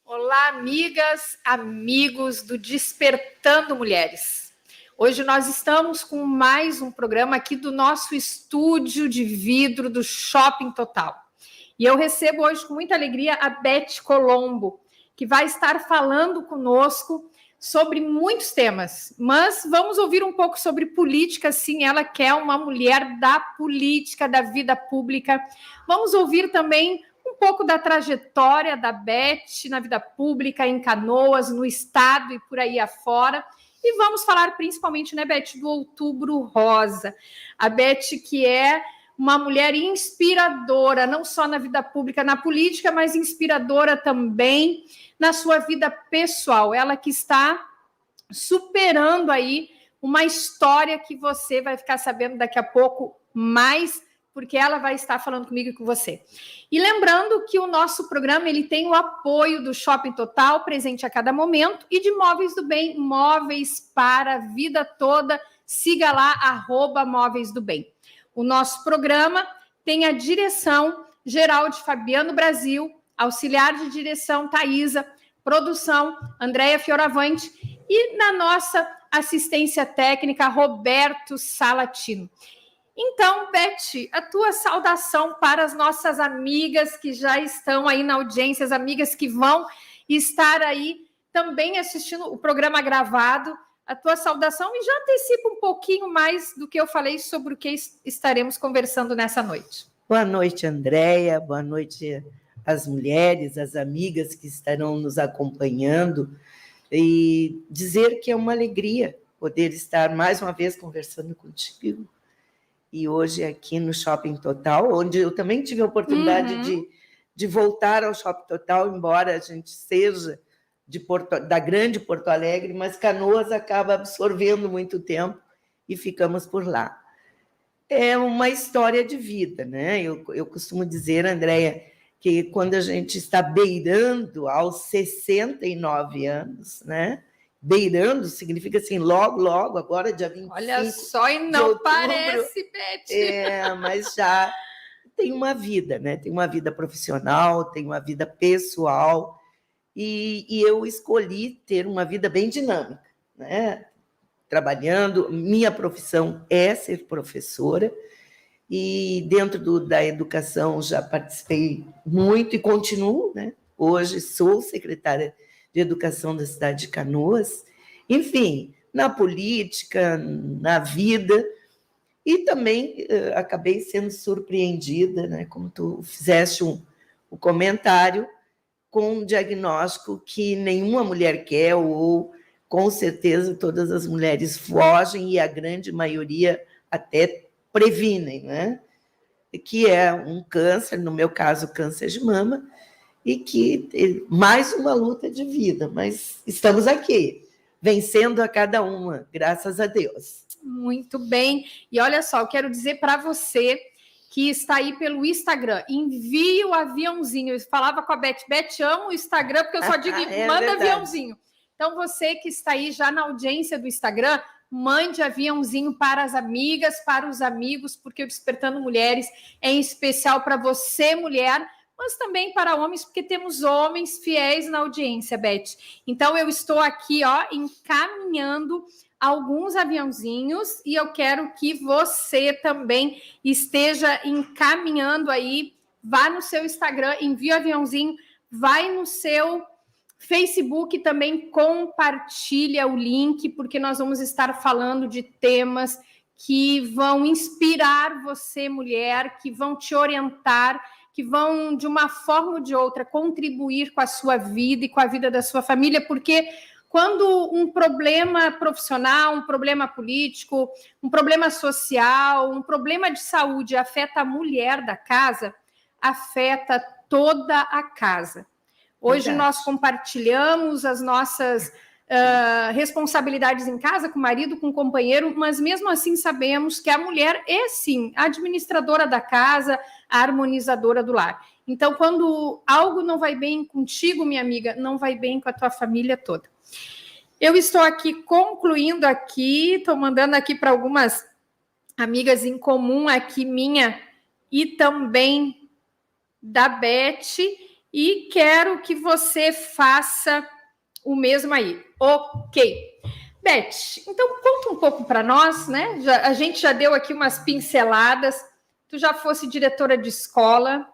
Olá, amigas, amigos do Despertando Mulheres. Hoje nós estamos com mais um programa aqui do nosso estúdio de vidro do Shopping Total. E eu recebo hoje com muita alegria a Beth Colombo, que vai estar falando conosco sobre muitos temas. Mas vamos ouvir um pouco sobre política, sim, ela que é uma mulher da política, da vida pública. Vamos ouvir também um pouco da trajetória da Beth na vida pública, em Canoas, no estado e por aí afora. E vamos falar principalmente, né, Beth, do Outubro Rosa. A Beth, que é uma mulher inspiradora, não só na vida pública, na política, mas inspiradora também na sua vida pessoal. Ela que está superando aí uma história que você vai ficar sabendo daqui a pouco mais, porque ela vai estar falando comigo e com você. E lembrando que o nosso programa ele tem o apoio do Shopping Total, presente a cada momento, e de Móveis do Bem, móveis para a vida toda. Siga lá, @Móveis do Bem. O nosso programa tem a direção geral de Fabiano Brasil, auxiliar de direção Thaisa, produção Andréia Fioravante e na nossa assistência técnica Roberto Salatino. Então, Beth, a tua saudação para as nossas amigas que já estão aí na audiência, as amigas que vão estar aí também assistindo o programa gravado, a tua saudação e já antecipa um pouquinho mais do que eu falei sobre o que estaremos conversando nessa noite. Boa noite, Andréia, boa noite às mulheres, às amigas que estarão nos acompanhando. e dizer que é uma alegria poder estar mais uma vez conversando contigo, e hoje aqui no Shopping Total, onde eu também tive a oportunidade de voltar ao Shopping Total, embora a gente seja da grande Porto Alegre, mas Canoas acaba absorvendo muito tempo e ficamos por lá. É uma história de vida, né? Eu costumo dizer, Andréia, que quando a gente está beirando aos 69 anos, né? Beirando significa assim, logo, agora dia 25 Olha só, e não outubro, parece, Beth. Mas já tem uma vida, né? Tem uma vida profissional, tem uma vida pessoal, e eu escolhi ter uma vida bem dinâmica, né? Trabalhando, minha profissão é ser professora, e dentro da educação já participei muito e continuo, né? Hoje sou secretária de Educação da cidade de Canoas, enfim, na política, na vida, e também acabei sendo surpreendida, né? Como tu fizeste um comentário, com um diagnóstico que nenhuma mulher quer, ou com certeza todas as mulheres fogem e a grande maioria até previnem, né? Que é um câncer, no meu caso, câncer de mama, e que mais uma luta de vida, mas estamos aqui, vencendo a cada uma, graças a Deus. Muito bem. E olha só, eu quero dizer para você que está aí pelo Instagram, envie o aviãozinho. Eu falava com a Beth, amo o Instagram, porque eu só digo, manda verdade. Aviãozinho. Então, você que está aí já na audiência do Instagram, mande aviãozinho para as amigas, para os amigos, porque o Despertando Mulheres é em especial para você, mulher, mas também para homens, porque temos homens fiéis na audiência, Beth. Então, eu estou aqui, encaminhando alguns aviãozinhos, e eu quero que você também esteja encaminhando aí, vá no seu Instagram, envia o aviãozinho, vai no seu Facebook, também compartilha o link, porque nós vamos estar falando de temas que vão inspirar você, mulher, que vão te orientar, que vão, de uma forma ou de outra, contribuir com a sua vida e com a vida da sua família, porque quando um problema profissional, um problema político, um problema social, um problema de saúde afeta a mulher da casa, afeta toda a casa. Hoje verdade. Nós compartilhamos as nossas responsabilidades em casa, com o marido, com o companheiro, mas mesmo assim sabemos que a mulher é, sim, a administradora da casa, a harmonizadora do lar. Então, quando algo não vai bem contigo, minha amiga, não vai bem com a tua família toda. Eu estou aqui concluindo aqui, estou mandando aqui para algumas amigas em comum aqui, minha e também da Beth, e quero que você faça o mesmo aí. Ok. Beth, então conta um pouco para nós, né? A gente já deu aqui umas pinceladas, tu já fosse diretora de escola,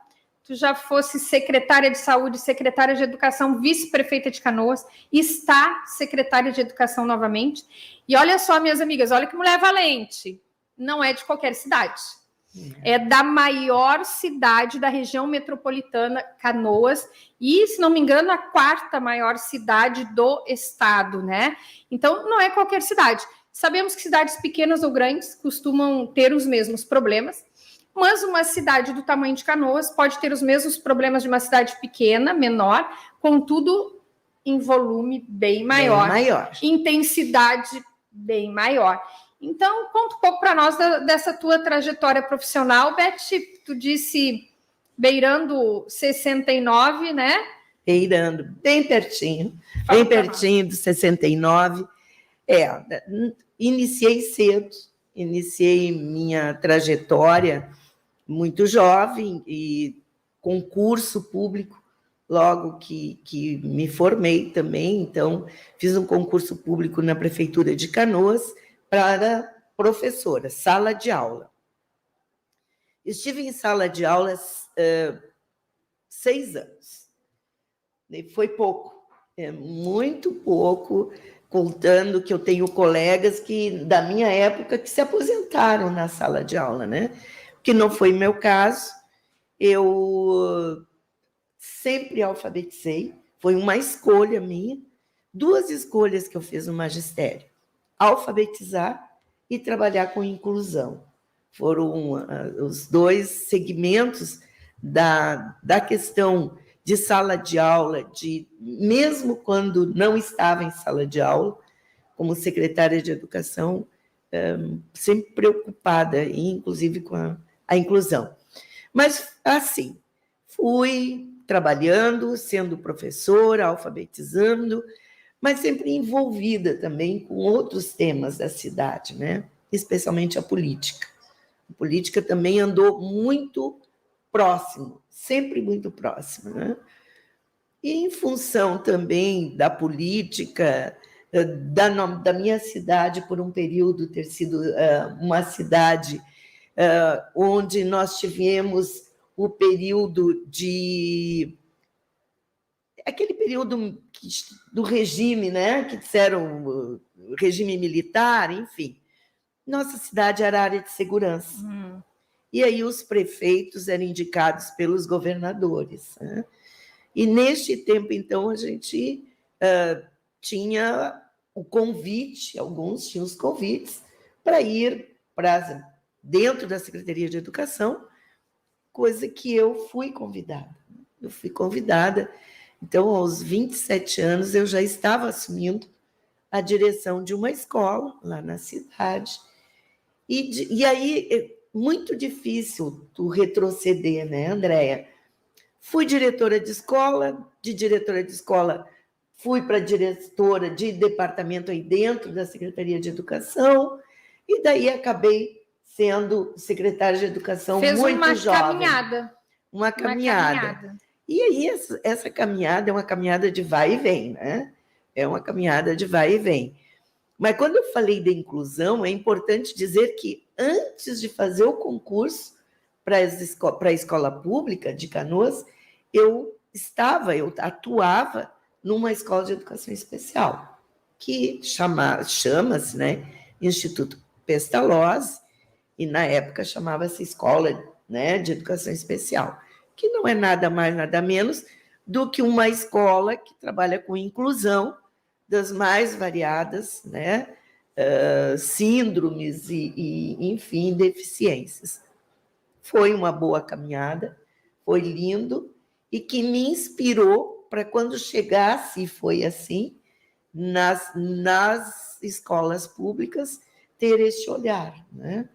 tu já fosse secretária de saúde, secretária de educação, vice-prefeita de Canoas, está secretária de educação novamente. E olha só, minhas amigas, olha que mulher valente. Não é de qualquer cidade. É da maior cidade da região metropolitana, Canoas, e, se não me engano, a quarta maior cidade do estado, né? Então, não é qualquer cidade. Sabemos que cidades pequenas ou grandes costumam ter os mesmos problemas, mas uma cidade do tamanho de Canoas pode ter os mesmos problemas de uma cidade pequena, menor, contudo, em volume bem maior. Intensidade bem maior. Então, conta um pouco para nós dessa tua trajetória profissional, Beth. Tu disse beirando 69, né? Beirando, bem pertinho do 69. Iniciei cedo, iniciei minha trajetória muito jovem e concurso público, logo que me formei também. Então, fiz um concurso público na Prefeitura de Canoas para professora, sala de aula. Estive em sala de aulas 6 anos. Foi pouco, muito pouco, contando que eu tenho colegas da minha época que se aposentaram na sala de aula, né? Que não foi meu caso. Eu sempre alfabetizei, foi uma escolha minha, duas escolhas que eu fiz no magistério: alfabetizar e trabalhar com inclusão. Foram os dois segmentos da questão de sala de aula, mesmo quando não estava em sala de aula, como secretária de educação, sempre preocupada, inclusive com a inclusão. Mas, assim, fui trabalhando, sendo professora, alfabetizando, mas sempre envolvida também com outros temas da cidade, né? Especialmente a política. A política também andou muito próximo, sempre muito próximo, né? E em função também da política, da minha cidade, por um período ter sido uma cidade onde nós tivemos o período aquele período do regime, né? Que disseram regime militar, enfim. Nossa cidade era área de segurança. E aí os prefeitos eram indicados pelos governadores, né? E neste tempo, então, a gente tinha o convite, alguns tinham os convites, para ir dentro da Secretaria de Educação, coisa que eu fui convidada. Eu fui convidada, então, aos 27 anos, eu já estava assumindo a direção de uma escola lá na cidade. E aí, é muito difícil tu retroceder, né, Andréia? Fui diretora de escola, de diretora de escola fui para diretora de departamento aí dentro da Secretaria de Educação, e daí acabei sendo secretária de Educação muito jovem. Fez uma caminhada. Uma caminhada. E aí essa caminhada é uma caminhada de vai e vem, né? É uma caminhada de vai e vem. Mas quando eu falei da inclusão, é importante dizer que antes de fazer o concurso para a escola pública de Canoas, eu atuava numa escola de educação especial, que chama-se, né, Instituto Pestalozzi, e na época chamava-se Escola, né, de Educação Especial, que não é nada mais, nada menos do que uma escola que trabalha com inclusão das mais variadas, né, síndromes e, enfim, deficiências. Foi uma boa caminhada, foi lindo, e que me inspirou para quando chegasse, e foi assim, nas escolas públicas, ter esse olhar, né?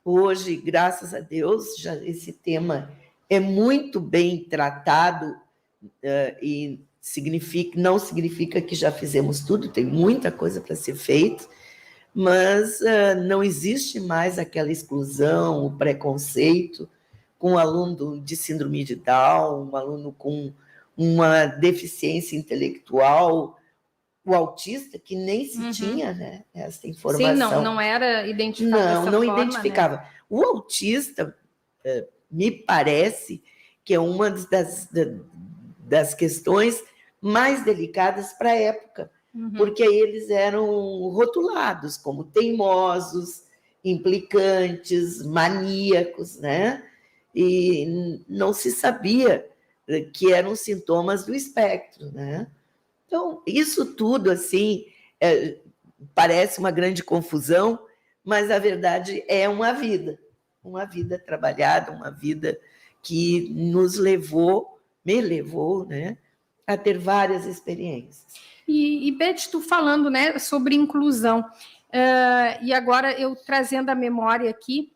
Hoje, graças a Deus, já esse tema é muito bem tratado, e não significa que já fizemos tudo, tem muita coisa para ser feita, mas não existe mais aquela exclusão, o preconceito com um aluno de síndrome de Down, um aluno com uma deficiência intelectual, o autista, que nem se tinha, né, essa informação. Sim, não era identificado dessa forma. Não identificava. Né? O autista, me parece que é uma das questões mais delicadas para a época, porque eles eram rotulados como teimosos, implicantes, maníacos, né? E não se sabia que eram sintomas do espectro, né? Então, isso tudo, assim, parece uma grande confusão, mas, a verdade, é uma vida trabalhada, uma vida que me levou, né, a ter várias experiências. E Beth, tu falando, né, sobre inclusão, e agora eu trazendo a memória aqui,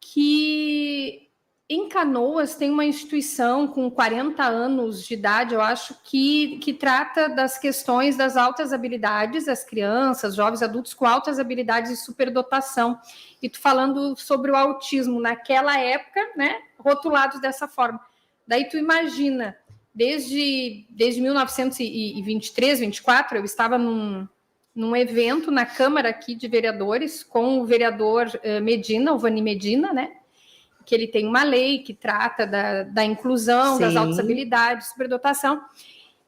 que em Canoas tem uma instituição com 40 anos de idade, eu acho, que trata das questões das altas habilidades, as crianças, jovens, adultos com altas habilidades e superdotação. E tu falando sobre o autismo, naquela época, né, rotulados dessa forma. Daí tu imagina, desde 1923, 24, eu estava num evento na Câmara aqui de Vereadores com o vereador Medina, o Vani Medina, né? Que ele tem uma lei que trata da inclusão, sim, das altas habilidades, superdotação,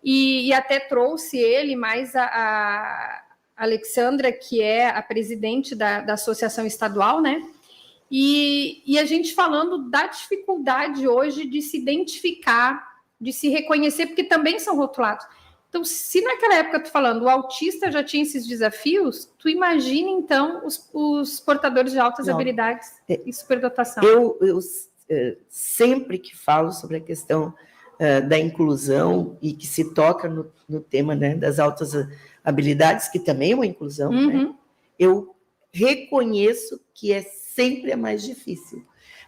e até trouxe ele, mais a Alexandra, que é a presidente da Associação Estadual, né? E a gente falando da dificuldade hoje de se identificar, de se reconhecer, porque também são rotulados. Então, se naquela época, tu falando, o autista já tinha esses desafios, tu imagina, então, os portadores de altas habilidades e superdotação. Eu sempre que falo sobre a questão da inclusão e que se toca no tema, né, das altas habilidades, que também é uma inclusão, né, eu reconheço que é sempre a mais difícil,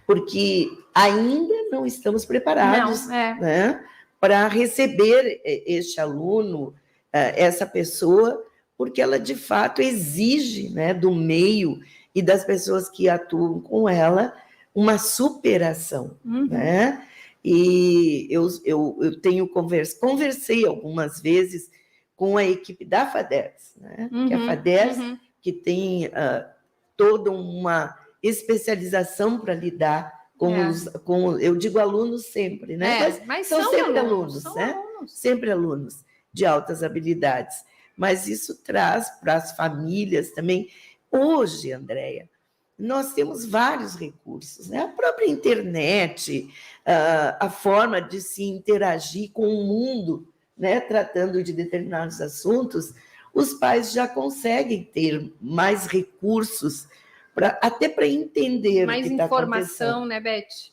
porque ainda não estamos preparados, né, para receber este aluno, essa pessoa, porque ela, de fato, exige, né, do meio e das pessoas que atuam com ela uma superação, né? E eu tenho conversei algumas vezes com a equipe da FADERS, né? Que a FADERS, que tem toda uma especialização para lidar com, eu digo alunos sempre, né? Mas são sempre alunos, né? Sempre alunos de altas habilidades. Mas isso traz para as famílias também. Hoje, Andréia, nós temos vários recursos, né? A própria internet, a forma de se interagir com o mundo, né? Tratando de determinados assuntos, os pais já conseguem ter mais recursos, até para entender mais o que está acontecendo. Mais informação, né, Beth?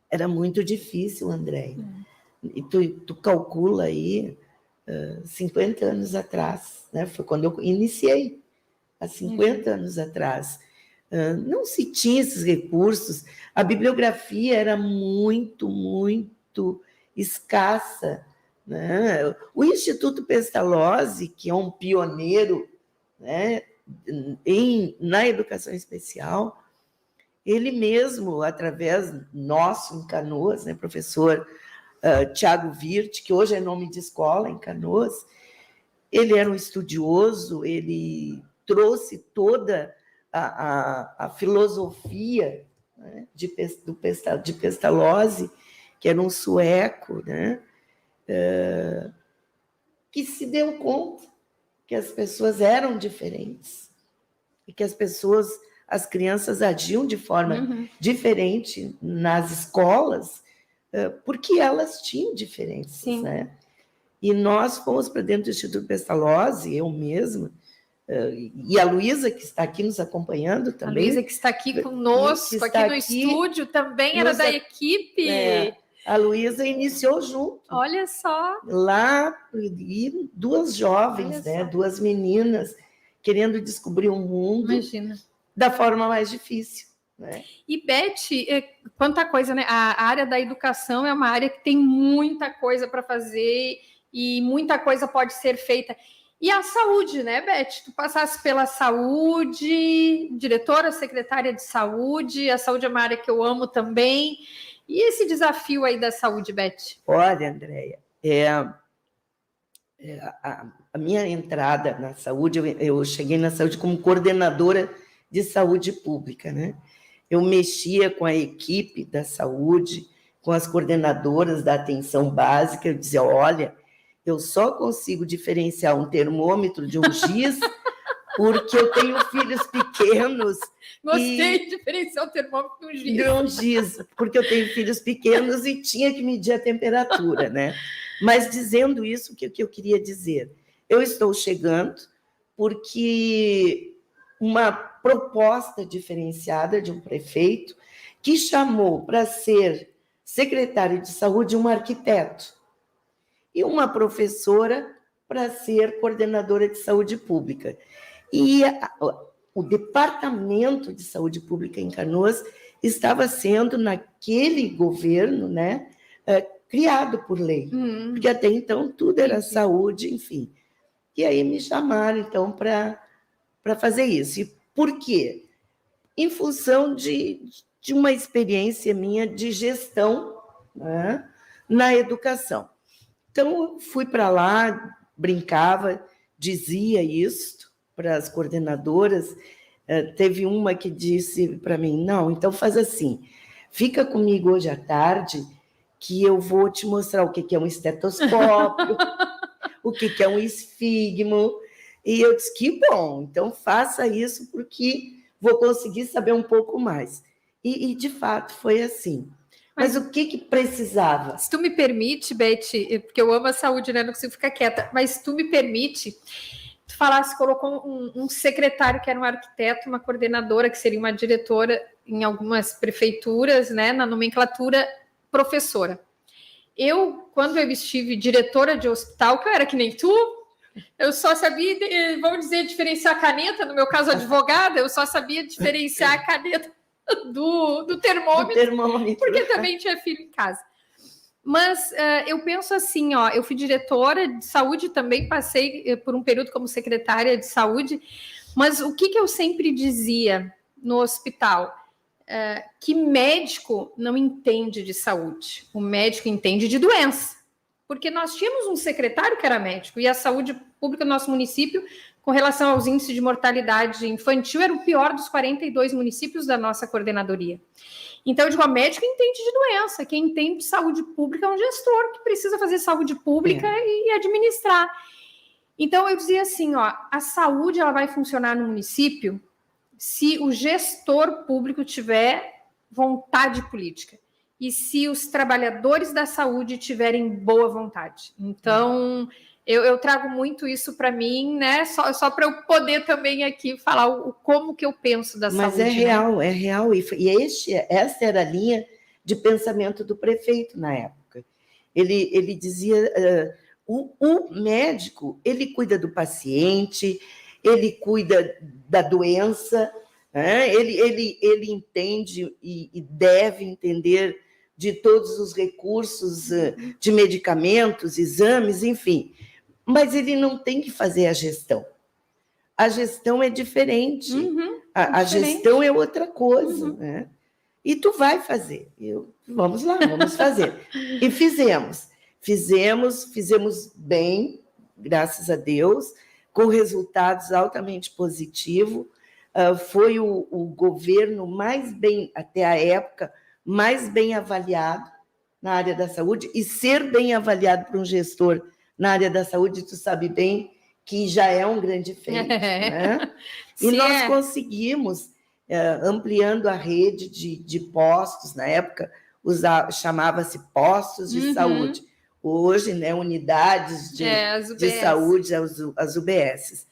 Era muito difícil, Andréia. E tu calcula aí 50 anos atrás, né? Foi quando eu iniciei, há 50 anos atrás. Não se tinha esses recursos, a bibliografia era muito, muito escassa, né? O Instituto Pestalozzi, que é um pioneiro, né, na educação especial, ele mesmo, através nosso em Canoas, né, professor Tiago Wirth, que hoje é nome de escola em Canoas, ele era um estudioso, ele trouxe toda a filosofia, né, de Pestalozzi, que era um sueco, né, que se deu conta que as pessoas eram diferentes e que as crianças agiam de forma diferente nas escolas, porque elas tinham diferenças, né? E nós fomos para dentro do Instituto Pestalozzi, eu mesma, e a Luísa, que está aqui nos acompanhando também. A Luísa, que está aqui conosco, aqui no estúdio, também era da equipe. A Luísa iniciou junto. Olha só. Lá, e duas jovens, né, duas meninas, querendo descobrir um mundo. Imagina. Da forma mais difícil. Né? E, Beth, quanta coisa, né? A área da educação é uma área que tem muita coisa para fazer e muita coisa pode ser feita. E a saúde, né, Beth? Tu passasse pela saúde, diretora, secretária de saúde, a saúde é uma área que eu amo também. E esse desafio aí da saúde, Beth? Olha, Andréia, a minha entrada na saúde, eu cheguei na saúde como coordenadora de saúde pública, né? Eu mexia com a equipe da saúde, com as coordenadoras da atenção básica, eu dizia, olha, eu só consigo diferenciar um termômetro de um giz porque eu tenho filhos pequenos. Gostei de diferenciar o termômetro de um giz. De um giz, porque eu tenho filhos pequenos e tinha que medir a temperatura, né? Mas dizendo isso, o que eu queria dizer? Eu estou chegando porque uma proposta diferenciada de um prefeito que chamou para ser secretário de saúde um arquiteto e uma professora para ser coordenadora de saúde pública. E o Departamento de Saúde Pública em Canoas estava sendo, naquele governo, né, criado por lei, porque até então tudo era saúde, enfim. E aí me chamaram, então, para fazer isso. E por quê? Em função de uma experiência minha de gestão, né, na educação. Então, eu fui para lá, brincava, dizia isso para as coordenadoras. Teve uma que disse para mim, não, então faz assim, fica comigo hoje à tarde que eu vou te mostrar o que é um estetoscópio, o que é um esfigmo. E eu disse, que bom, então faça isso porque vou conseguir saber um pouco mais. E de fato, foi assim. Mas o que precisava? Se tu me permite, Beth, porque eu amo a saúde, né? Não consigo ficar quieta, mas se tu me permite, tu falasse, colocou um secretário que era um arquiteto, uma coordenadora que seria uma diretora em algumas prefeituras, né? Na nomenclatura professora. Eu, quando eu estive diretora de hospital, que eu era que nem tu, eu só sabia, vamos dizer, diferenciar a caneta, no meu caso, advogada, eu só sabia diferenciar a caneta do termômetro, porque também tinha filho em casa. Mas eu penso assim, ó, eu fui diretora de saúde, também passei por um período como secretária de saúde, mas o que eu sempre dizia no hospital? Que médico não entende de saúde, o médico entende de doença, porque nós tínhamos um secretário que era médico e a saúde pública do nosso município, com relação aos índices de mortalidade infantil, era o pior dos 42 municípios da nossa coordenadoria. Então, eu digo, o médico entende de doença, quem entende de saúde pública é um gestor que precisa fazer saúde pública e administrar. Então, eu dizia assim, ó, a saúde ela vai funcionar no município se o gestor público tiver vontade política e se os trabalhadores da saúde tiverem boa vontade. Então, eu trago muito isso para mim, né? Só para eu poder também aqui falar como que eu penso da saúde. Mas é real. E essa era a linha de pensamento do prefeito na época. Ele dizia, o médico, ele cuida do paciente, ele cuida da doença, né? Ele entende e deve entender de todos os recursos de medicamentos, exames, enfim. Mas ele não tem que fazer a gestão. A gestão é diferente. A gestão é outra coisa. Né? E tu vai fazer. Vamos lá, vamos fazer. E fizemos. Fizemos bem, graças a Deus, com resultados altamente positivos. Foi o governo mais bem, até a época, mais bem avaliado na área da saúde, e ser bem avaliado por um gestor na área da saúde, tu sabe bem que já é um grande feito. Né? E nós conseguimos, ampliando a rede de postos, na época chamava-se postos de saúde. Hoje, né, unidades de saúde, as UBSs.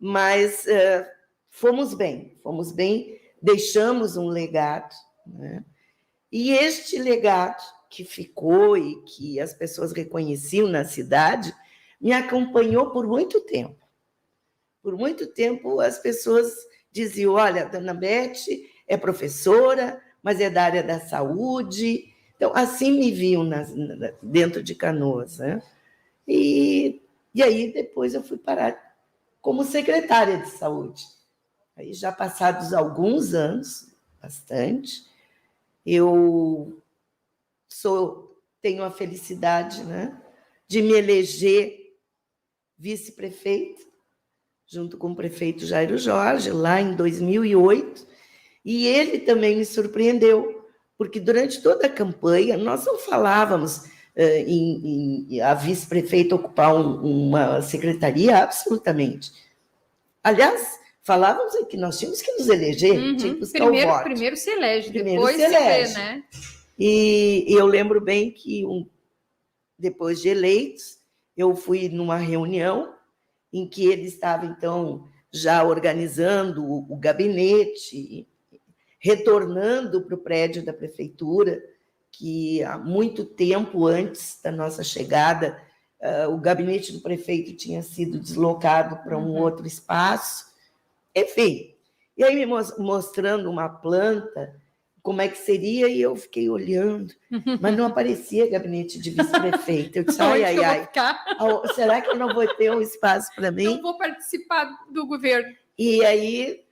Mas fomos bem, deixamos um legado. Né? E este legado que ficou e que as pessoas reconheciam na cidade me acompanhou por muito tempo. Por muito tempo, as pessoas diziam, olha, a dona Beth é professora, mas é da área da saúde. Então, assim me viam dentro de Canoas. Né? E aí, depois, eu fui parar como secretária de saúde. Aí, já passados alguns anos, bastante, eu tenho a felicidade, né, de me eleger vice-prefeito, junto com o prefeito Jairo Jorge, lá em 2008, e ele também me surpreendeu, porque durante toda a campanha nós não falávamos em a vice-prefeita ocupar uma secretaria, absolutamente. Aliás, falávamos que nós tínhamos que nos eleger, tinha que buscar o voto. Primeiro se elege, depois se vê, né? E eu lembro bem que, depois de eleitos, eu fui numa reunião em que ele estava, então, já organizando o gabinete, retornando para o prédio da prefeitura, que há muito tempo antes da nossa chegada, o gabinete do prefeito tinha sido deslocado para um outro espaço. Enfim, e aí me mostrando uma planta, como é que seria, e eu fiquei olhando, mas não aparecia gabinete de vice-prefeito. Eu disse, ai, será que eu não vou ter um espaço para mim? Não vou participar do governo. E aí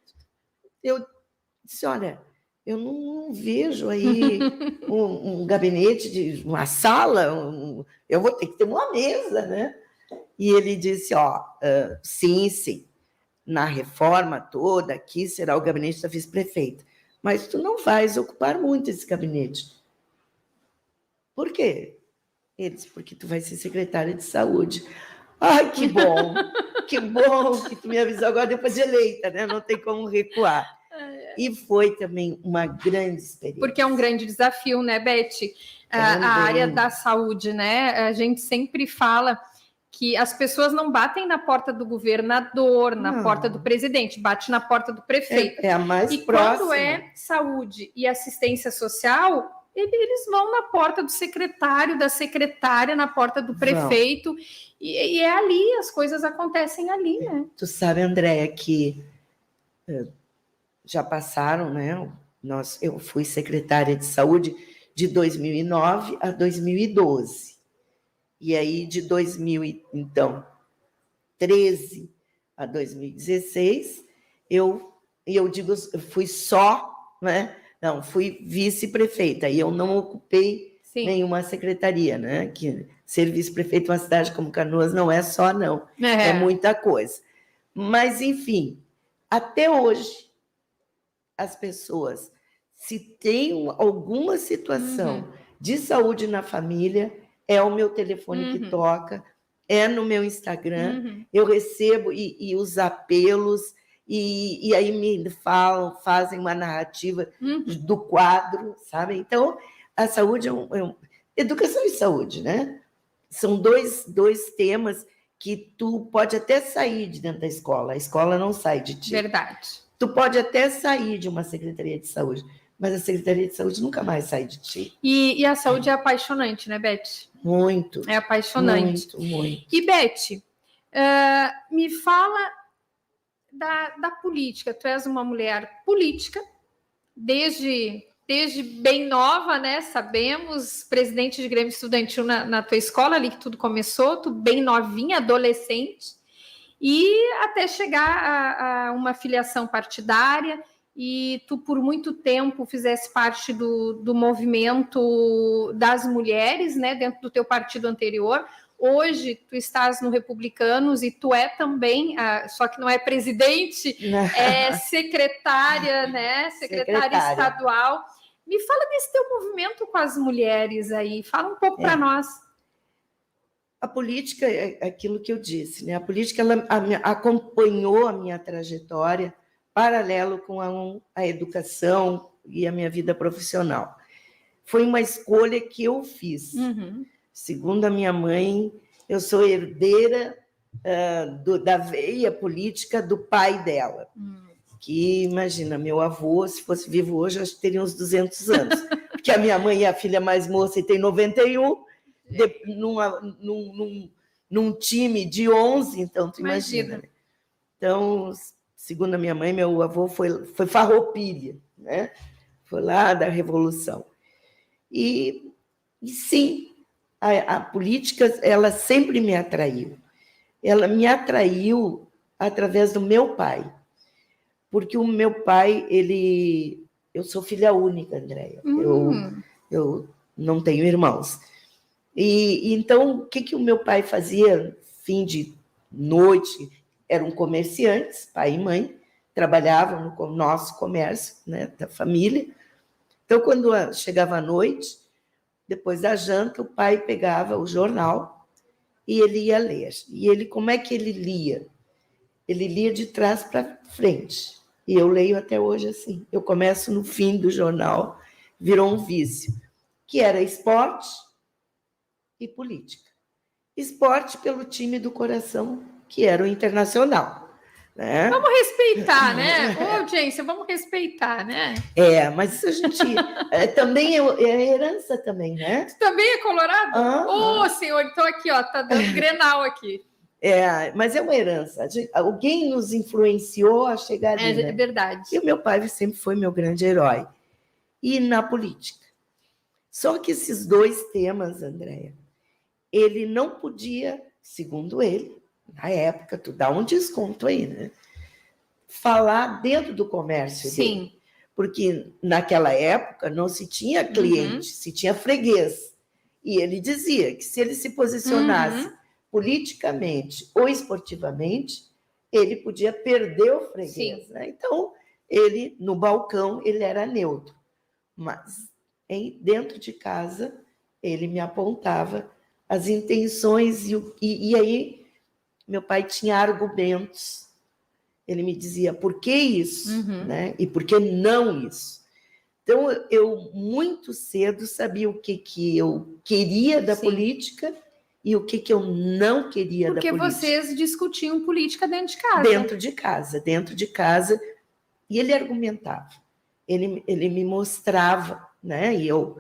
eu disse, olha, eu não vejo aí um gabinete, uma sala, eu vou ter que ter uma mesa, né? E ele disse, sim, na reforma toda, aqui será o gabinete da vice-prefeita. Mas tu não vais ocupar muito esse gabinete. Por quê? Ele disse, porque tu vai ser secretária de saúde. Ai, que bom! Que bom que tu me avisou agora depois de eleita, né? Não tem como recuar. E foi também uma grande experiência. Porque é um grande desafio, né, Beth? A área da saúde, né? A gente sempre fala que as pessoas não batem na porta do governador, na porta do presidente, bate na porta do prefeito. É a mais e próxima. Quando é saúde e assistência social, eles vão na porta do secretário, da secretária, na porta do prefeito, e é ali, as coisas acontecem ali, né? Tu sabe, Andréia, que já passaram, né? Eu fui secretária de saúde de 2009 a 2012. E aí, de 2013 a 2016, eu fui só, né? Não, fui vice-prefeita, e eu não ocupei nenhuma secretaria, né? Que ser vice-prefeito de uma cidade como Canoas não é só, não. É muita coisa. Mas, enfim, até hoje, as pessoas, se tem alguma situação de saúde na família, é o meu telefone que toca, é no meu Instagram, eu recebo e os apelos, e aí me falam, fazem uma narrativa do quadro, sabe? Então, a saúde educação e saúde, né? São dois temas que tu pode até sair de dentro da escola, a escola não sai de ti. Verdade. Tu pode até sair de uma secretaria de saúde, mas a secretaria de saúde nunca mais sai de ti. E a saúde é apaixonante, né, Beth? Muito. É apaixonante. Muito. E, Beth, me fala da política. Tu és uma mulher política, desde bem nova, né? Sabemos, presidente de Grêmio Estudantil na tua escola, ali que tudo começou, tu bem novinha, adolescente, e até chegar a uma filiação partidária, e tu por muito tempo fizesse parte do movimento das mulheres, né, dentro do teu partido anterior. Hoje tu estás no Republicanos e tu é também, só que não é presidente, é secretária, né, secretária estadual. Me fala desse teu movimento com as mulheres aí, fala um pouco para nós. A política é aquilo que eu disse, né? A política ela acompanhou a minha trajetória paralelo com a educação e a minha vida profissional. Foi uma escolha que eu fiz. Segundo a minha mãe, eu sou herdeira da veia política do pai dela. Que, imagina, meu avô, se fosse vivo hoje, acho que teria uns 200 anos. Porque a minha mãe é a filha mais moça e tem 91, num time de 11, então tu imagina. Né? Então, segundo a minha mãe, meu avô foi farroupilha, né? Foi lá da Revolução. E sim, a política, ela sempre me atraiu. Ela me atraiu através do meu pai. Porque o meu pai, eu sou filha única, Andréia. Eu não tenho irmãos. E então, o que o meu pai fazia? Fim de noite, eram comerciantes, pai e mãe, trabalhavam no nosso comércio, né, da família. Então, quando chegava a noite, depois da janta, o pai pegava o jornal e ele ia ler. E ele, como é que ele lia? Ele lia de trás para frente. E eu leio até hoje assim. Eu começo no fim do jornal, virou um vício, que era esporte e política. Esporte pelo time do coração, que era o Internacional. Né? Vamos respeitar, né? Ô, audiência, vamos respeitar, né? Mas isso a gente... também é herança também, né? Tu também é colorado? Ô, senhor, então aqui, ó, tá dando Grenal aqui. Mas é uma herança. Alguém nos influenciou a chegar ali, né? É verdade. E o meu pai sempre foi meu grande herói. E na política. Só que esses dois temas, Andréia, ele não podia, segundo ele, na época, tu dá um desconto aí, né? Falar dentro do comércio dele. Porque naquela época não se tinha cliente, se tinha freguês. E ele dizia que se ele se posicionasse politicamente ou esportivamente, ele podia perder o freguês. Né? Então, ele, no balcão, ele era neutro. Mas dentro de casa, ele me apontava as intenções e aí meu pai tinha argumentos Ele me dizia, por que isso? Uhum. Né? E por que não isso? Então, eu muito cedo sabia o que eu queria da Sim. política e o que eu não queria da política. Porque vocês discutiam política dentro de casa. Dentro de casa. E ele argumentava, ele me mostrava, né? E eu,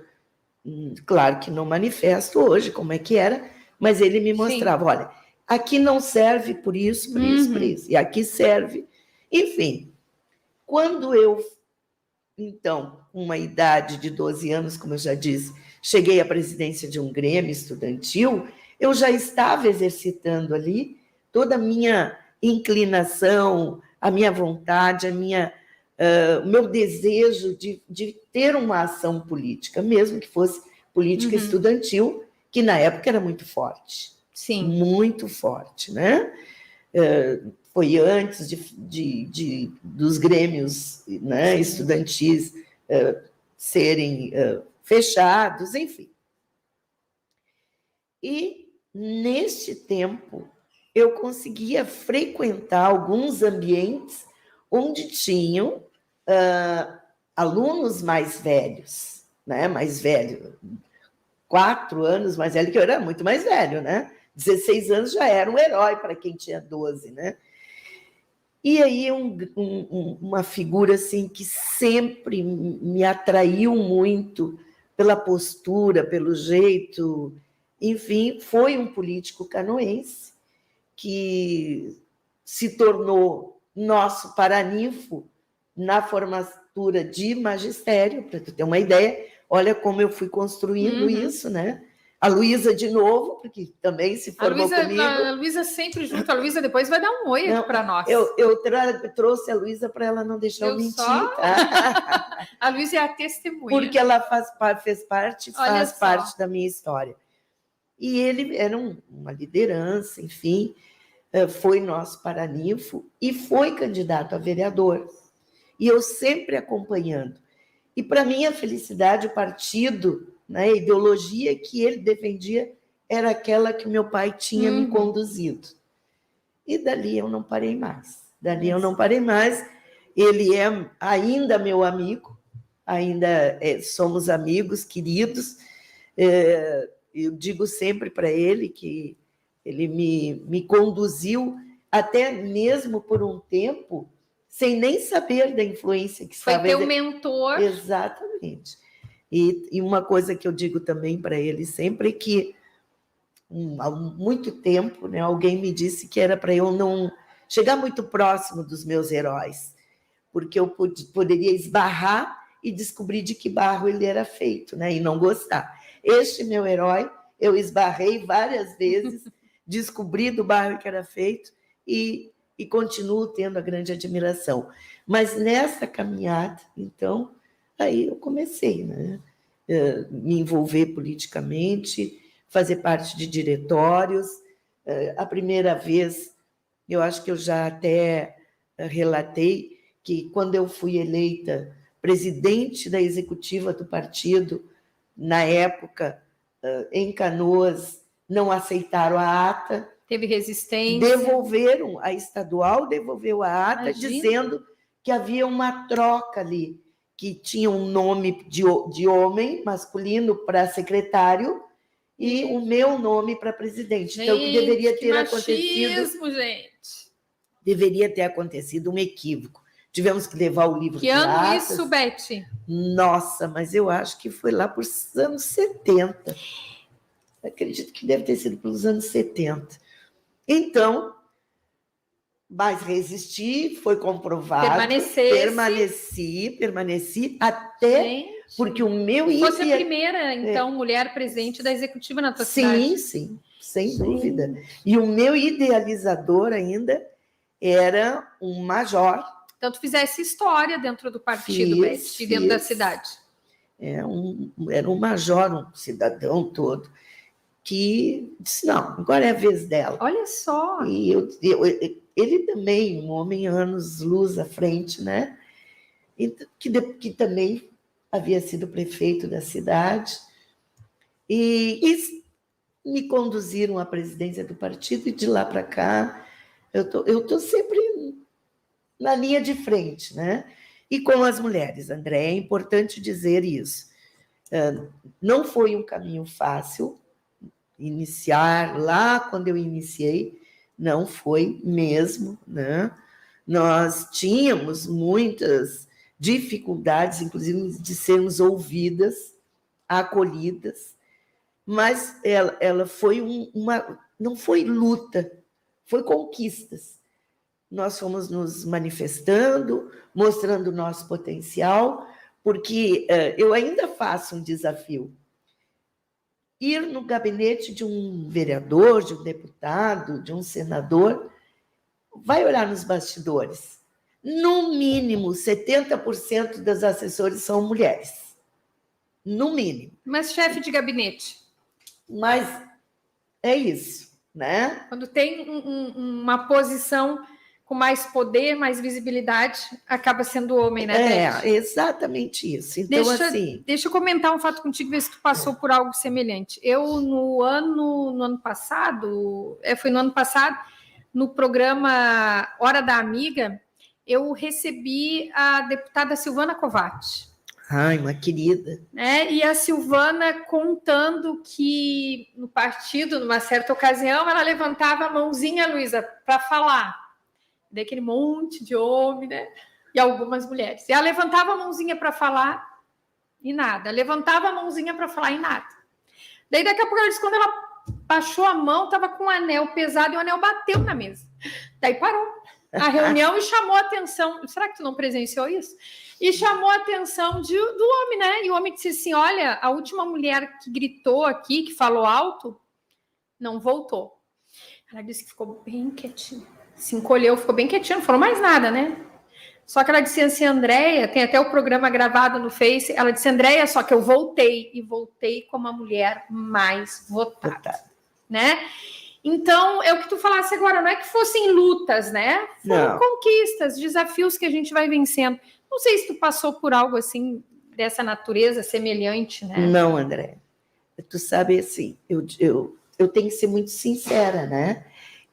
claro que não manifesto hoje como é que era, mas ele me mostrava, olha, aqui não serve por isso, por isso, por isso, e aqui serve. Enfim, quando eu, então, com uma idade de 12 anos, como eu já disse, cheguei à presidência de um grêmio estudantil, eu já estava exercitando ali toda a minha inclinação, a minha vontade, o meu desejo de ter uma ação política, mesmo que fosse política estudantil, que na época era muito forte. Sim. Muito forte, né? Foi antes dos grêmios, né, estudantis serem fechados, enfim. E, neste tempo, eu conseguia frequentar alguns ambientes onde tinham alunos mais velhos, né? Mais velho, 4 anos mais velho que eu, era muito mais velho, né? 16 anos já era um herói para quem tinha 12, né? E aí uma figura assim que sempre me atraiu muito pela postura, pelo jeito, enfim, foi um político canoense que se tornou nosso paraninfo na formatura de magistério, para tu ter uma ideia. Olha como eu fui construindo isso, né? A Luísa de novo, porque também se formou comigo. A Luísa sempre junto. A Luísa depois vai dar um oi para nós. Eu trouxe a Luísa para ela não deixar eu mentir. Tá? A Luísa é a testemunha. Porque ela faz parte da minha história. E ele era uma liderança, enfim, foi nosso paraninfo e foi candidato a vereador. E eu sempre acompanhando. E, para minha felicidade, o partido, né, a ideologia que ele defendia era aquela que meu pai tinha me conduzido. E dali eu não parei mais. Ele é ainda meu amigo, ainda somos amigos queridos. Eu digo sempre para ele que ele me conduziu até mesmo por um tempo sem nem saber da influência que estava... Foi teu mentor. Exatamente. E uma coisa que eu digo também para ele sempre é que há muito tempo, né, alguém me disse que era para eu não chegar muito próximo dos meus heróis, porque eu poderia esbarrar e descobrir de que barro ele era feito, né, e não gostar. Este meu herói, eu esbarrei várias vezes, descobri do barro que era feito e continuo tendo a grande admiração. Mas nessa caminhada, então, aí eu comecei, né, me envolver politicamente, fazer parte de diretórios. A primeira vez, eu acho que eu já até relatei que quando eu fui eleita presidente da executiva do partido, na época, em Canoas, não aceitaram a ata. Teve resistência. Devolveram, a estadual devolveu a ata, dizendo que havia uma troca ali, que tinha um nome de homem masculino para secretário e o meu nome para presidente. Então, que deveria ter machismo, gente. Deveria ter acontecido um equívoco. Tivemos que levar o livro de atas. Que ano isso, Beth? Nossa, mas eu acho que foi lá por anos 70. Acredito que deve ter sido pelos anos 70. Então, mas resisti, foi comprovado. Permaneci até... Gente, porque o meu... Fosse a primeira, então, mulher presidente da executiva na tua cidade. Sim, sem dúvida. E o meu idealizador ainda era um major. Então, tu fizesse história dentro do partido, Beth, dentro da cidade. Era um major, um cidadão todo, que disse, não, agora é a vez dela. Olha só! E ele também, um homem anos-luz à frente, né? Que também havia sido prefeito da cidade. E me conduziram à presidência do partido, e de lá para cá, eu tô sempre na linha de frente, né? E com as mulheres, André, é importante dizer isso. Não foi um caminho fácil iniciar lá quando eu iniciei, não foi mesmo, né? Nós tínhamos muitas dificuldades, inclusive de sermos ouvidas, acolhidas, mas ela foi não foi luta, foi conquistas. Nós fomos nos manifestando, mostrando o nosso potencial, porque eu ainda faço um desafio. Ir no gabinete de um vereador, de um deputado, de um senador, vai olhar nos bastidores. No mínimo, 70% das assessores são mulheres. No mínimo. Mas chefe de gabinete? Mas é isso, né? Quando tem uma posição com mais poder, mais visibilidade, acaba sendo homem, né, Beth? É, exatamente isso. Então, deixa eu comentar um fato contigo, ver se tu passou por algo semelhante. Eu, no ano passado, foi no ano passado, no programa Hora da Amiga, eu recebi a deputada Silvana Covatti. Ai, uma querida. Né? E a Silvana contando que no partido, numa certa ocasião, ela levantava a mãozinha, Luísa, para falar. Daquele monte de homem, né? E algumas mulheres. E ela levantava a mãozinha para falar e nada. Levantava a mãozinha para falar e nada. Daí, daqui a pouco, ela disse, quando ela baixou a mão, estava com um anel pesado e o anel bateu na mesa. Daí parou a reunião e chamou a atenção. Será que tu não presenciou isso? E chamou a atenção do homem, né? E o homem disse assim, olha, a última mulher que gritou aqui, que falou alto, não voltou. Ela disse que ficou bem quietinha. Se encolheu, ficou bem quietinha, não falou mais nada, né? Só que ela disse assim, Andréia, tem até o programa gravado no Face, ela disse, Andréia, só que eu voltei, e voltei como a mulher mais votada, né? Então, é o que tu falasse agora, não é que fossem lutas, né? Foram conquistas, desafios que a gente vai vencendo. Não sei se tu passou por algo assim, dessa natureza semelhante, né? Não, André. Tu sabe, assim, eu tenho que ser muito sincera, né?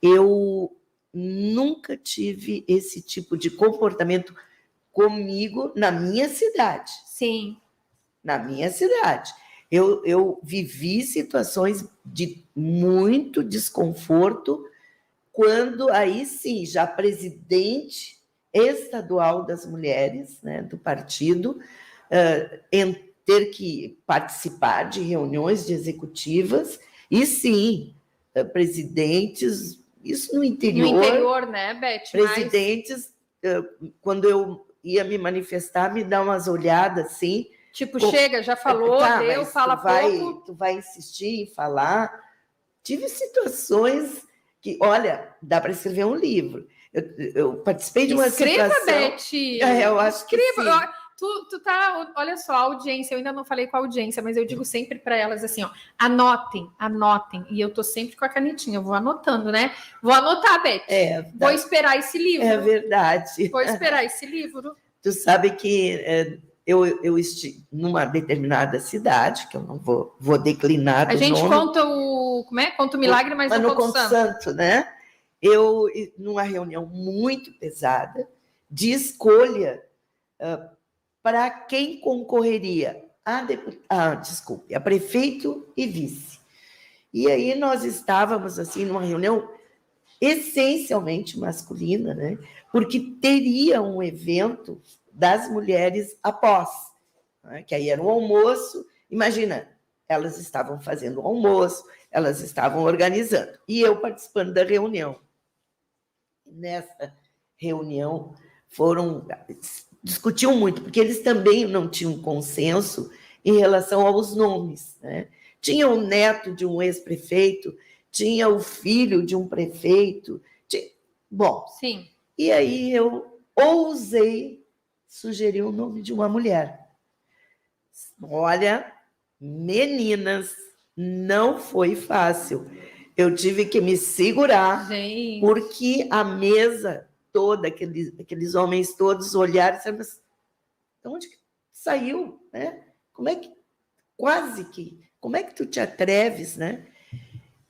Eu nunca tive esse tipo de comportamento comigo na minha cidade. Sim. Na minha cidade. Eu vivi situações de muito desconforto quando, aí sim, já presidente estadual das mulheres, né, do partido, ter que participar de reuniões de executivas, e sim, presidentes, isso no interior. No interior, né, Beth? Presidentes, quando eu ia me manifestar, me dá umas olhadas assim. Tipo, chega, já falou, deu, fala pouco. Tu vai insistir em falar. Tive situações que, olha, dá para escrever um livro. Eu participei de uma situação... Escreva, Beth! Eu acho que sim. Tu tá... Olha só, a audiência, eu ainda não falei com a audiência, mas eu digo sempre para elas assim, ó, anotem. E eu tô sempre com a canetinha, eu vou anotando, né? Vou anotar, Beth. Vou esperar esse livro. É verdade. Vou esperar esse livro. Tu sabe que... Eu estive numa determinada cidade, que eu não vou declinar do nome. A gente conta o... Como é? Conta o milagre, mas não conta o santo. Né? Eu, numa reunião muito pesada, de escolha para quem concorreria a prefeito e vice. E aí nós estávamos, assim, numa reunião essencialmente masculina, né? Porque teria um evento das mulheres após, né? Que aí era um almoço. Imagina, elas estavam fazendo o almoço, elas estavam organizando, e eu participando da reunião. Nessa reunião, discutiam muito, porque eles também não tinham consenso em relação aos nomes, né? Tinha o neto de um ex-prefeito, tinha o filho de um prefeito. Bom, sim. E aí eu ousei sugerir o nome de uma mulher. Olha, meninas, não foi fácil. Eu tive que me segurar, gente, porque a mesa toda, aqueles homens todos olharam e disseram, mas de onde que saiu, né? Como é que tu te atreves, né?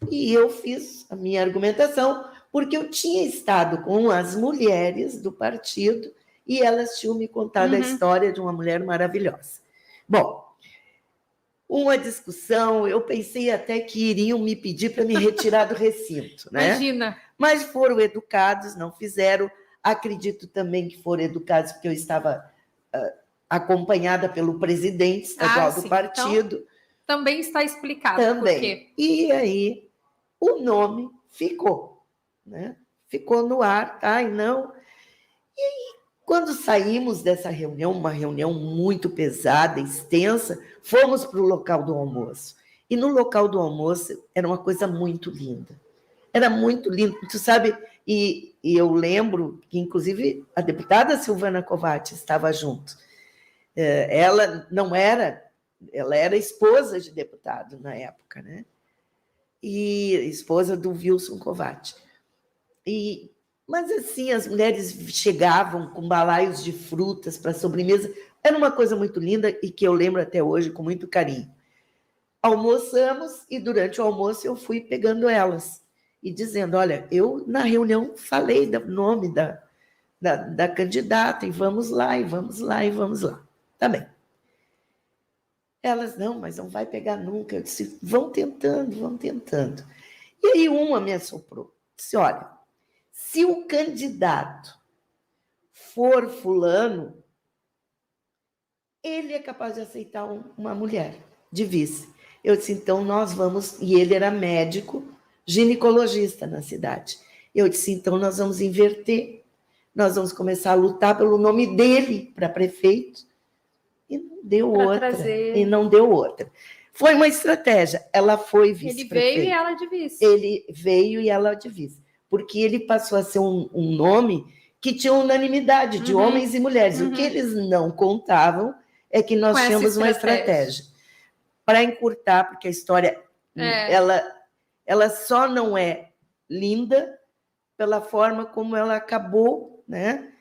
E eu fiz a minha argumentação, porque eu tinha estado com as mulheres do partido e elas tinham me contado a história de uma mulher maravilhosa. Bom, uma discussão, eu pensei até que iriam me pedir para me retirar do recinto, né? Imagina. Mas foram educados, não fizeram. Acredito também que foram educados porque eu estava acompanhada pelo presidente estadual do partido. Então, também está explicado também. Por quê. E aí o nome ficou, né? Ficou no ar, tá? E não. E aí, quando saímos dessa reunião, uma reunião muito pesada, extensa, fomos para o local do almoço. E no local do almoço era uma coisa muito linda. Era muito lindo, tu sabe? E eu lembro que, inclusive, a deputada Silvana Kovács estava junto. Ela não era, ela era esposa de deputado na época, né? E esposa do Wilson Kovács. Mas assim, as mulheres chegavam com balaios de frutas para sobremesa. Era uma coisa muito linda e que eu lembro até hoje com muito carinho. Almoçamos e durante o almoço eu fui pegando elas e dizendo, olha, eu na reunião falei do nome da candidata e vamos lá, e vamos lá, e vamos lá. Tá bem. Elas, não, mas não vai pegar nunca. Eu disse, vão tentando, vão tentando. E aí uma me assoprou. Disse, olha, se o candidato for fulano, ele é capaz de aceitar uma mulher de vice. Eu disse, então nós vamos... E ele era médico, ginecologista na cidade. Eu disse, então nós vamos inverter. Nós vamos começar a lutar pelo nome dele para prefeito. E não deu outra. E não deu outra. Foi uma estratégia. Ela foi vice-prefeita. Ele veio e ela de vice. Ele veio e ela de vice. Porque ele passou a ser um nome que tinha unanimidade de homens e mulheres. O que eles não contavam é que nós tínhamos uma estratégia. Para encurtar, porque a história ela só não é linda pela forma como ela acabou, né?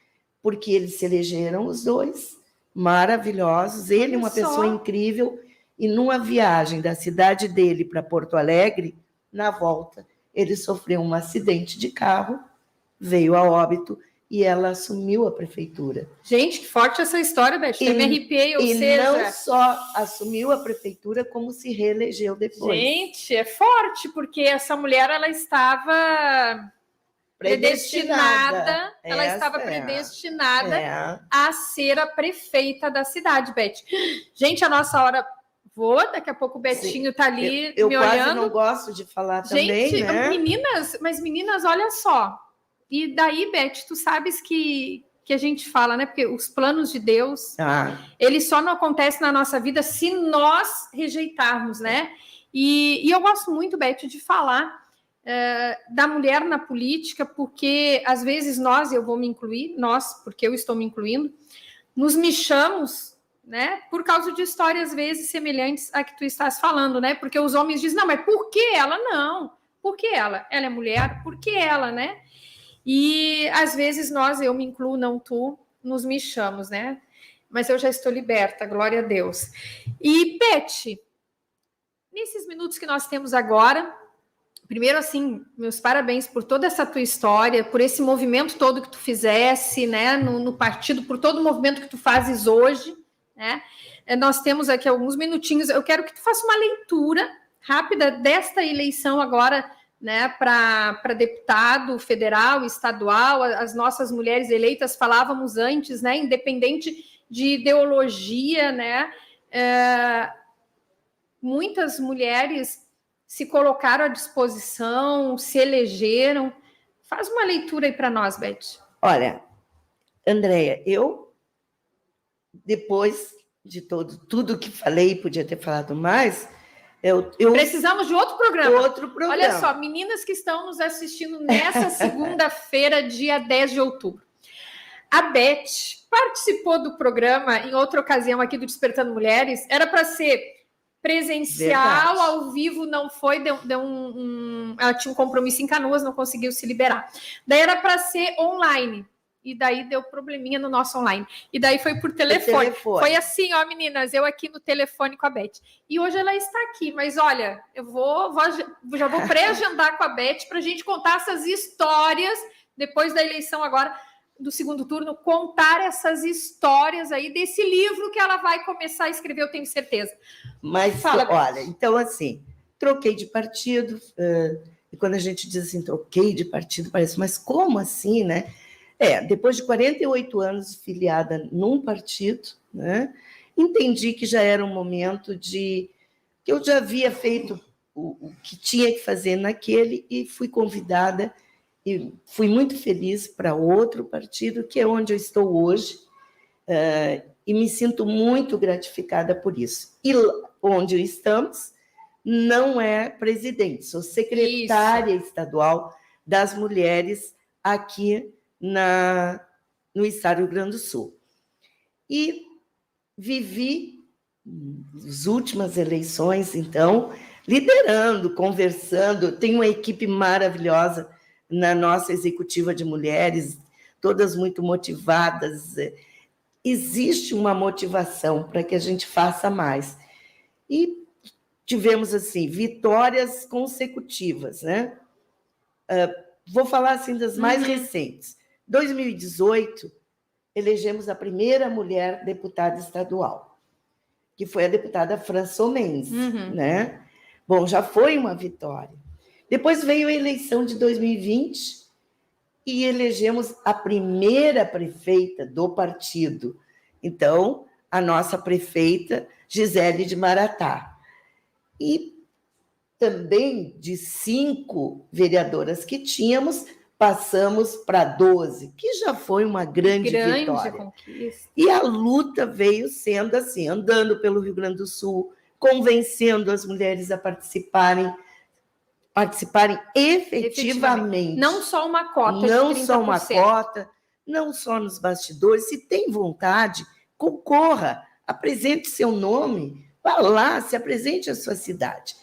Porque eles se elegeram os dois, maravilhosos. Ele, uma pessoa incrível, e numa viagem da cidade dele para Porto Alegre, na volta, ele sofreu um acidente de carro, veio a óbito, e ela assumiu a prefeitura. Gente, que forte essa história, Beth. Eu me arrepiei, ou seja... E não só assumiu a prefeitura, como se reelegeu depois. Gente, é forte, porque essa mulher, ela estava predestinada. Ela estava predestinada a ser a prefeita da cidade, Beth. Gente, a nossa hora... daqui a pouco o Betinho está ali eu me olhando. Eu quase não gosto de falar também, gente, né? Meninas, olha só. E daí, Beth, tu sabes que a gente fala, né? Porque os planos de Deus, eles só não acontecem na nossa vida se nós rejeitarmos, né? E eu gosto muito, Beth, de falar da mulher na política, porque às vezes eu vou me incluir, porque eu estou me incluindo, nos mexamos, né? Por causa de histórias, às vezes, semelhantes a que tu estás falando, né? Porque os homens dizem, não, mas por que ela não? Por que ela? Ela é mulher? Por que ela, né? E, às vezes, eu me incluo, não tu, nos mexamos, né? Mas eu já estou liberta, glória a Deus. E, Beth, nesses minutos que nós temos agora, primeiro, assim, meus parabéns por toda essa tua história, por esse movimento todo que tu fizesse, né? No partido, por todo o movimento que tu fazes hoje, né? Nós temos aqui alguns minutinhos. Eu quero que tu faça uma leitura rápida desta eleição agora, né, para deputado federal, estadual. As nossas mulheres eleitas, falávamos antes, né, independente de ideologia, né, muitas mulheres se colocaram à disposição, se elegeram. Faz uma leitura aí para nós, Beth. Olha, Andréia, eu depois de tudo que falei, podia ter falado mais, precisamos de outro programa. Olha só, meninas que estão nos assistindo nessa segunda-feira, dia 10 de outubro. A Beth participou do programa em outra ocasião aqui do Despertando Mulheres. Era para ser presencial, ao vivo não foi, ela tinha um compromisso em Canoas, não conseguiu se liberar. Daí era para ser online. e daí deu probleminha no nosso online. E daí foi por telefone. Foi assim, ó, meninas, eu aqui no telefone com a Beth. E hoje ela está aqui, mas olha, eu já vou pré-agendar com a Beth para a gente contar essas histórias, depois da eleição agora, do segundo turno, contar essas histórias aí desse livro que ela vai começar a escrever, eu tenho certeza. Mas, olha, então assim, troquei de partido, e quando a gente diz assim, troquei de partido, parece, mas como assim, né? Depois de 48 anos filiada num partido, né, entendi que já era um momento que eu já havia feito o que tinha que fazer naquele e fui convidada e fui muito feliz para outro partido, que é onde eu estou hoje, e me sinto muito gratificada por isso. E onde estamos não é presidente, sou secretária estadual das mulheres aqui no estado do Rio Grande do Sul. E vivi as últimas eleições, então, liderando, conversando. Tenho uma equipe maravilhosa na nossa executiva de mulheres, todas muito motivadas. Existe uma motivação para que a gente faça mais. E tivemos, assim, vitórias consecutivas, né? Vou falar, assim, das mais recentes. 2018, elegemos a primeira mulher deputada estadual, que foi a deputada Fran Somenzi, né? Bom, já foi uma vitória. Depois veio a eleição de 2020 e elegemos a primeira prefeita do partido. Então, a nossa prefeita, Gisele de Maratá. E também de 5 vereadoras que tínhamos, passamos para 12, que já foi uma grande vitória. Conquista. E a luta veio sendo assim, andando pelo Rio Grande do Sul, convencendo as mulheres a participarem efetivamente. Não só uma cota não de 30%. Só uma cota, não só nos bastidores. Se tem vontade, concorra, apresente seu nome, vá lá, se apresente a sua cidade.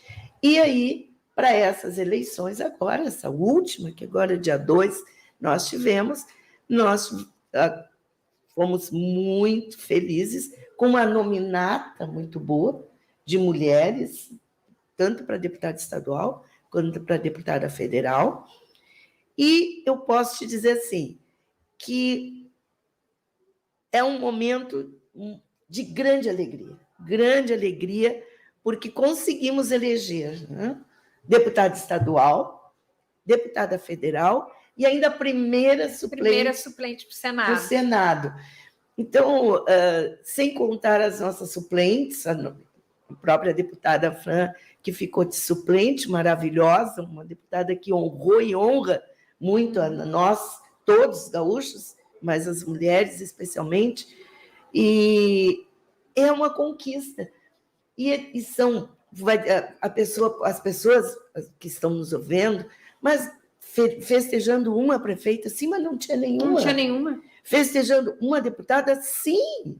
E aí, para essas eleições agora, essa última, que agora dia 2 nós tivemos, nós fomos muito felizes com uma nominata muito boa de mulheres, tanto para deputada estadual quanto para deputada federal. E eu posso te dizer assim, que é um momento de grande alegria, porque conseguimos eleger, né, deputada estadual, deputada federal e ainda a primeira suplente para o Senado. Então, sem contar as nossas suplentes, a própria deputada Fran, que ficou de suplente, maravilhosa, uma deputada que honrou e honra muito a nós, todos gaúchos, mas as mulheres especialmente, e é uma conquista. E são as pessoas que estão nos ouvindo, mas festejando uma prefeita, sim, mas não tinha nenhuma. Não tinha nenhuma. Festejando uma deputada, sim.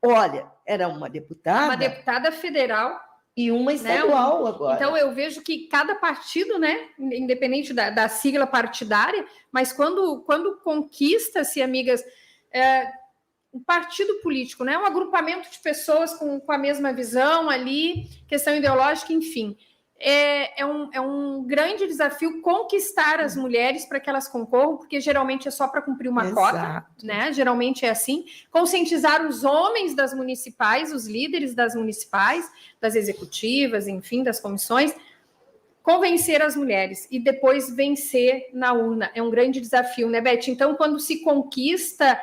Olha, era uma deputada. Uma deputada federal. E uma estadual, né? Agora. Então, eu vejo que cada partido, né, independente da sigla partidária, mas quando conquista-se, amigas, um partido político, né, um agrupamento de pessoas com a mesma visão ali, questão ideológica, enfim. É um grande desafio conquistar as mulheres para que elas concorram, porque geralmente é só para cumprir uma cota, né? Geralmente é assim. Conscientizar os homens das municipais, os líderes das municipais, das executivas, enfim, das comissões, convencer as mulheres e depois vencer na urna. É um grande desafio, né, Beth? Então, quando se conquista,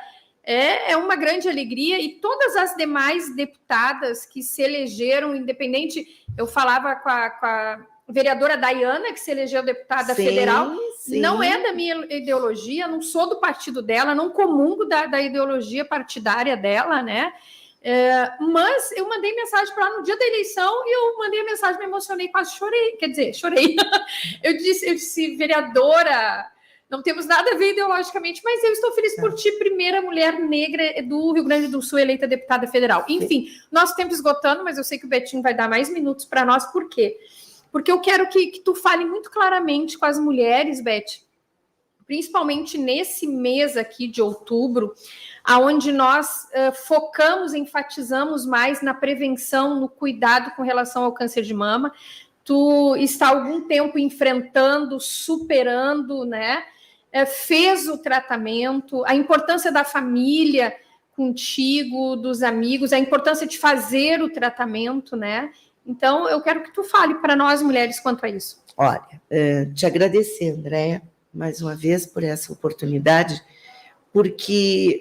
é uma grande alegria, e todas as demais deputadas que se elegeram, independente, eu falava com a vereadora Dayana, que se elegeu deputada federal, não é da minha ideologia, não sou do partido dela, não comungo da ideologia partidária dela, né? Mas eu mandei mensagem para ela no dia da eleição e eu mandei a mensagem, me emocionei, quase chorei, quer dizer, chorei. Eu disse, vereadora, não temos nada a ver ideologicamente, mas eu estou feliz por ti, primeira mulher negra do Rio Grande do Sul eleita deputada federal. Enfim, nosso tempo esgotando, mas eu sei que o Betinho vai dar mais minutos para nós. Por quê? Porque eu quero que tu fale muito claramente com as mulheres, Beth, principalmente nesse mês aqui de outubro, aonde nós focamos, enfatizamos mais na prevenção, no cuidado com relação ao câncer de mama. Tu está há algum tempo enfrentando, superando, né? Fez o tratamento, a importância da família contigo, dos amigos, a importância de fazer o tratamento, né? Então, eu quero que tu fale para nós, mulheres, quanto a isso. Olha, te agradecer, Andréia, mais uma vez por essa oportunidade, porque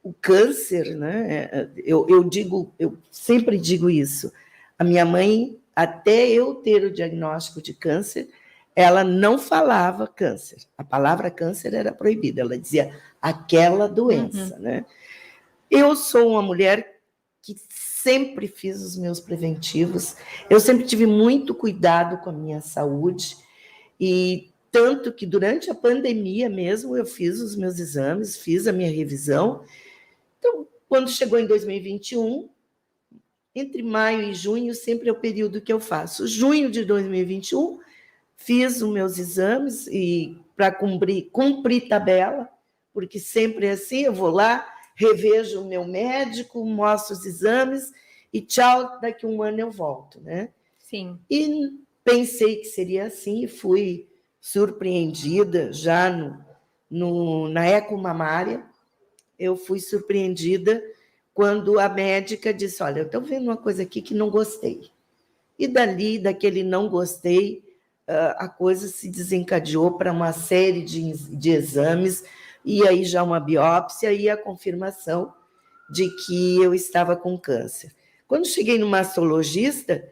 o câncer, né? Eu sempre digo isso. A minha mãe, até eu ter o diagnóstico de câncer, ela não falava câncer. A palavra câncer era proibida. Ela dizia aquela doença, né? Eu sou uma mulher que sempre fiz os meus preventivos. Eu sempre tive muito cuidado com a minha saúde e tanto que durante a pandemia mesmo eu fiz os meus exames, fiz a minha revisão. Então, quando chegou em 2021, entre maio e junho sempre é o período que eu faço. Junho de 2021, fiz os meus exames e para cumprir tabela, porque sempre é assim, eu vou lá, revejo o meu médico, mostro os exames e tchau, daqui a um ano eu volto, né? Sim. E pensei que seria assim e fui surpreendida já na eco mamária. Eu fui surpreendida quando a médica disse, olha, eu estou vendo uma coisa aqui que não gostei. E daquele não gostei, a coisa se desencadeou para uma série de exames, e aí já uma biópsia e a confirmação de que eu estava com câncer. Quando cheguei no mastologista,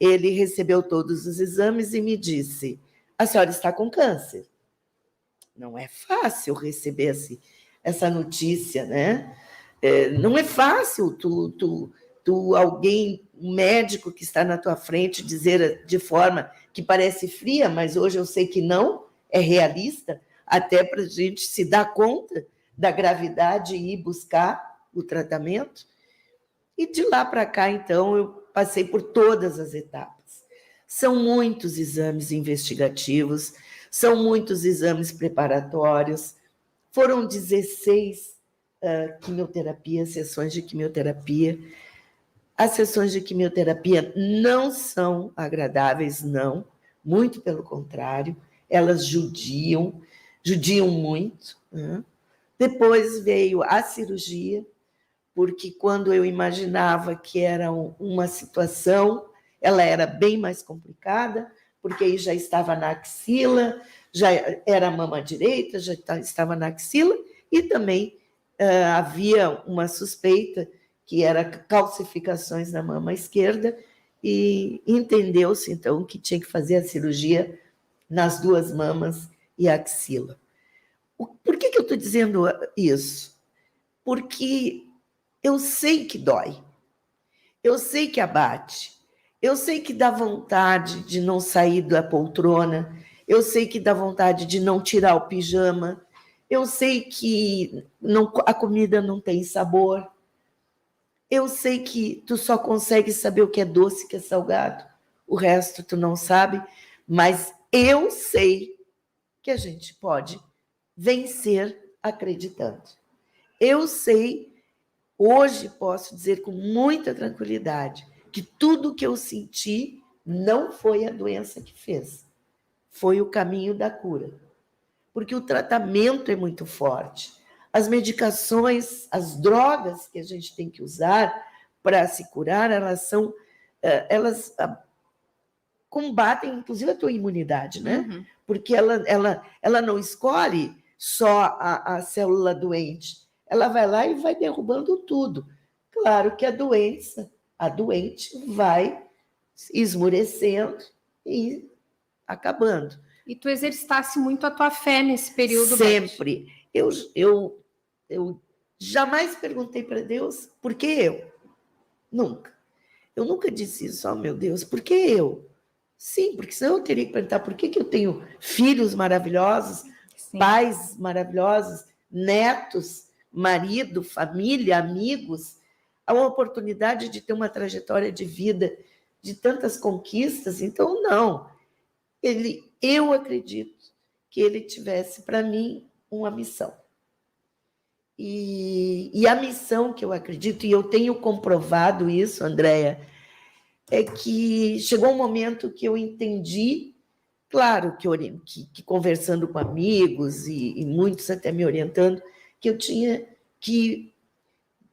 ele recebeu todos os exames e me disse, a senhora está com câncer. Não é fácil receber essa notícia, né? Não é fácil alguém, um médico que está na tua frente, dizer de forma que parece fria, mas hoje eu sei que não, é realista, até para a gente se dar conta da gravidade e ir buscar o tratamento. E de lá para cá, então, eu passei por todas as etapas. São muitos exames investigativos, são muitos exames preparatórios, foram 16 quimioterapias, sessões de quimioterapia. As sessões de quimioterapia não são agradáveis, não, muito pelo contrário, elas judiam muito, né? Depois veio a cirurgia, porque quando eu imaginava que era uma situação, ela era bem mais complicada, porque aí já estava na axila, já era a mama direita, já estava na axila, e também havia uma suspeita que era calcificações na mama esquerda, e entendeu-se, então, que tinha que fazer a cirurgia nas duas mamas e axila. Por que eu estou dizendo isso? Porque eu sei que dói, eu sei que abate, eu sei que dá vontade de não sair da poltrona, eu sei que dá vontade de não tirar o pijama, eu sei que a comida não tem sabor, eu sei que tu só consegue saber o que é doce e o que é salgado, o resto tu não sabe, mas eu sei que a gente pode vencer acreditando. Eu sei, hoje posso dizer com muita tranquilidade, que tudo que eu senti não foi a doença que fez, foi o caminho da cura. Porque o tratamento é muito forte. As medicações, as drogas que a gente tem que usar para se curar, elas combatem, inclusive, a tua imunidade, né? Uhum. Porque ela não escolhe só a célula doente, ela vai lá e vai derrubando tudo. Claro que a doente vai esmurecendo e acabando. E tu exercitasse muito a tua fé nesse período. Sempre. Eu jamais perguntei para Deus por que eu. Nunca. Eu nunca disse isso, oh meu Deus, por que eu? Sim, porque senão eu teria que perguntar por que eu tenho filhos maravilhosos, sim, pais maravilhosos, netos, marido, família, amigos, a oportunidade de ter uma trajetória de vida de tantas conquistas. Então, não. Eu acredito que ele tivesse para mim uma missão. E a missão que eu acredito, e eu tenho comprovado isso, Andréia, é que chegou um momento que eu entendi, claro que conversando com amigos e muitos até me orientando, que eu tinha que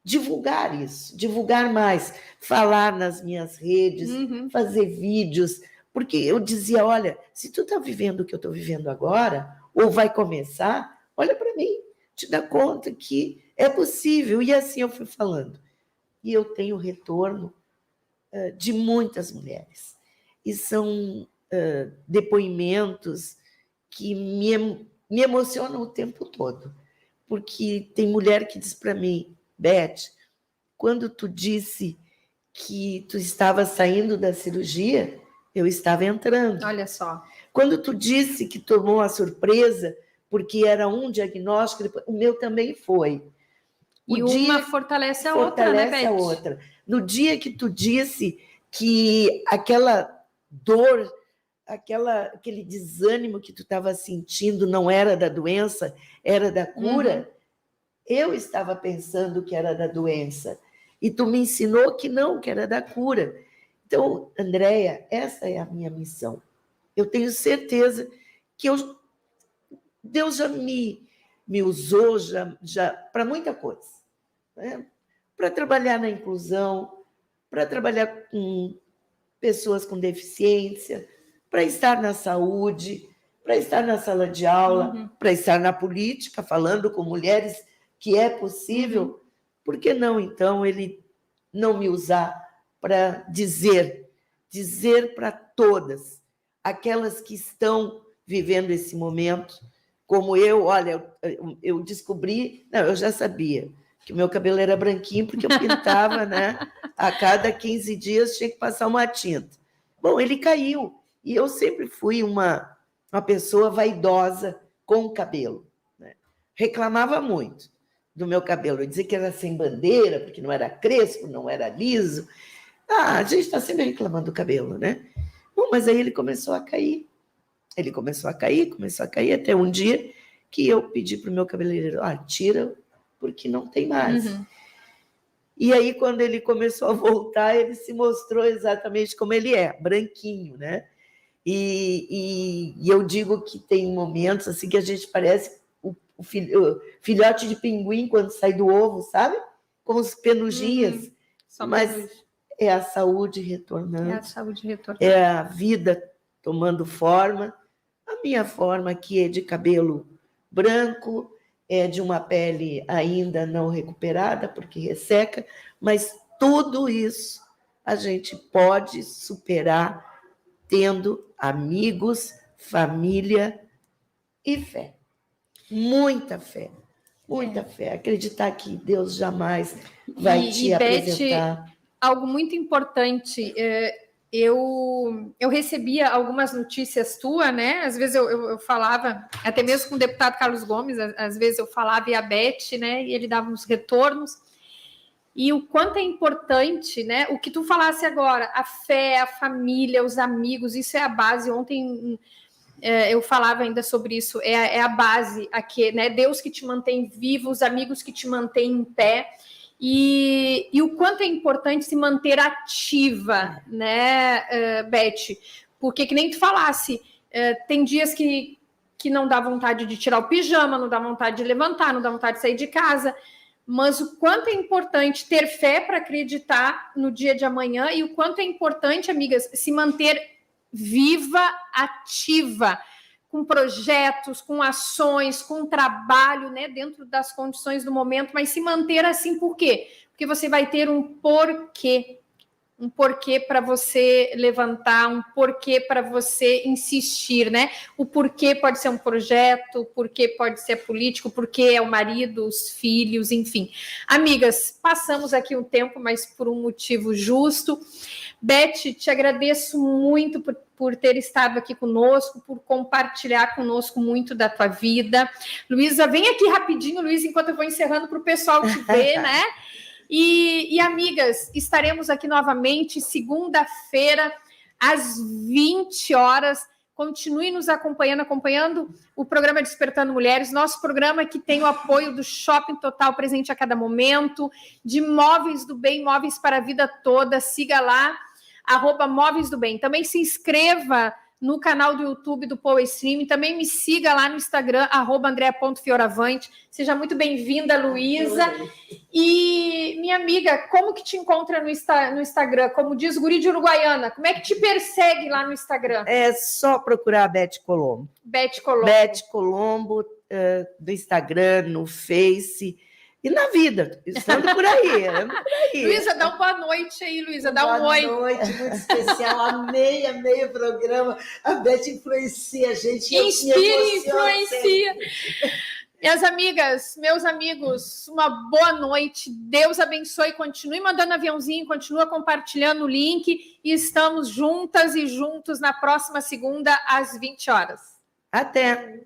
divulgar isso, divulgar mais, falar nas minhas redes, fazer vídeos, porque eu dizia, olha, se tu está vivendo o que eu estou vivendo agora, ou vai começar, olha para mim, te dá conta que é possível. E assim eu fui falando. E eu tenho retorno de muitas mulheres. E são depoimentos que me emocionam o tempo todo. Porque tem mulher que diz para mim, Beth, quando tu disse que tu estava saindo da cirurgia, eu estava entrando. Olha só. Quando tu disse que tomou a surpresa, porque era um diagnóstico, o meu também foi. E uma fortalece a outra, né, Beth? Fortalece a outra. No dia que tu disse que aquela dor, aquele desânimo que tu estava sentindo não era da doença, era da cura, eu estava pensando que era da doença. E tu me ensinou que não, que era da cura. Então, Andréia, essa é a minha missão. Eu tenho certeza que Deus já me usou já para muita coisa. Né? Para trabalhar na inclusão, para trabalhar com pessoas com deficiência, para estar na saúde, para estar na sala de aula, para estar na política, falando com mulheres que é possível. Por que não, então, ele não me usar para dizer para todas, aquelas que estão vivendo esse momento, como eu, olha, eu descobri, não, eu já sabia que o meu cabelo era branquinho, porque eu pintava, né? A cada 15 dias tinha que passar uma tinta. Bom, ele caiu, e eu sempre fui uma pessoa vaidosa com o cabelo. Né? Reclamava muito do meu cabelo, eu dizia que era sem bandeira, porque não era crespo, não era liso. A gente está sempre reclamando do cabelo, né? Bom, mas aí ele começou a cair. Ele começou a cair, até um dia que eu pedi para o meu cabeleireiro, tira, porque não tem mais. E aí, quando ele começou a voltar, ele se mostrou exatamente como ele é, branquinho, né? E eu digo que tem momentos assim que a gente parece o filhote de pinguim quando sai do ovo, sabe? Com os penugins. Mas é a saúde retornando. É a saúde retornando. É a vida tomando forma. A minha forma aqui é de cabelo branco, é de uma pele ainda não recuperada, porque resseca, mas tudo isso a gente pode superar tendo amigos, família e fé. Muita fé. Muita fé. Acreditar que Deus jamais vai te apresentar. Beth, algo muito importante, eu recebia algumas notícias tuas, né? Às vezes eu falava, até mesmo com o deputado Carlos Gomes, às vezes eu falava e a Beth, né? E ele dava uns retornos. E o quanto é importante, né? O que tu falasse agora, a fé, a família, os amigos, isso é a base. Ontem eu falava ainda sobre isso, é a base aqui, né? Deus que te mantém vivo, os amigos que te mantêm em pé. E o quanto é importante se manter ativa, né, Beth? Porque, que nem tu falasse, tem dias que não dá vontade de tirar o pijama, não dá vontade de levantar, não dá vontade de sair de casa, mas o quanto é importante ter fé para acreditar no dia de amanhã e o quanto é importante, amigas, se manter viva, ativa, com projetos, com ações, com trabalho, né, dentro das condições do momento, mas se manter assim, por quê? Porque você vai ter um porquê para você levantar, um porquê para você insistir, né? O porquê pode ser um projeto, o porquê pode ser político, o porquê é o marido, os filhos, enfim. Amigas, passamos aqui um tempo, mas por um motivo justo. Beth, te agradeço muito por ter estado aqui conosco, por compartilhar conosco muito da tua vida. Luísa, vem aqui rapidinho, Luísa, enquanto eu vou encerrando para o pessoal te ver, né? E, amigas, estaremos aqui novamente segunda-feira, às 20 horas, Continue nos acompanhando o programa Despertando Mulheres, nosso programa que tem o apoio do Shopping Total presente a cada momento, de Móveis do Bem, móveis para a vida toda. Siga lá, @Móveis do Bem. Também se inscreva no canal do YouTube do Power Stream. Também me siga lá no Instagram, @Andrea.Fioravante. Seja muito bem-vinda, Luísa. E, minha amiga, como que te encontra no Instagram? Como diz Guri de Uruguaiana, como é que te persegue lá no Instagram? É só procurar a Beth Colombo. Beth Colombo. Beth Colombo, do Instagram, no Face e na vida. Estando por aí. Luísa, dá uma boa noite aí, Luísa. Dá um oi. Boa noite, muito especial. Amei o programa. A Beth influencia a gente. Inspira e influencia. Minhas amigas, meus amigos, uma boa noite. Deus abençoe. Continue mandando aviãozinho, continua compartilhando o link. E estamos juntas e juntos na próxima segunda, às 20 horas. Até!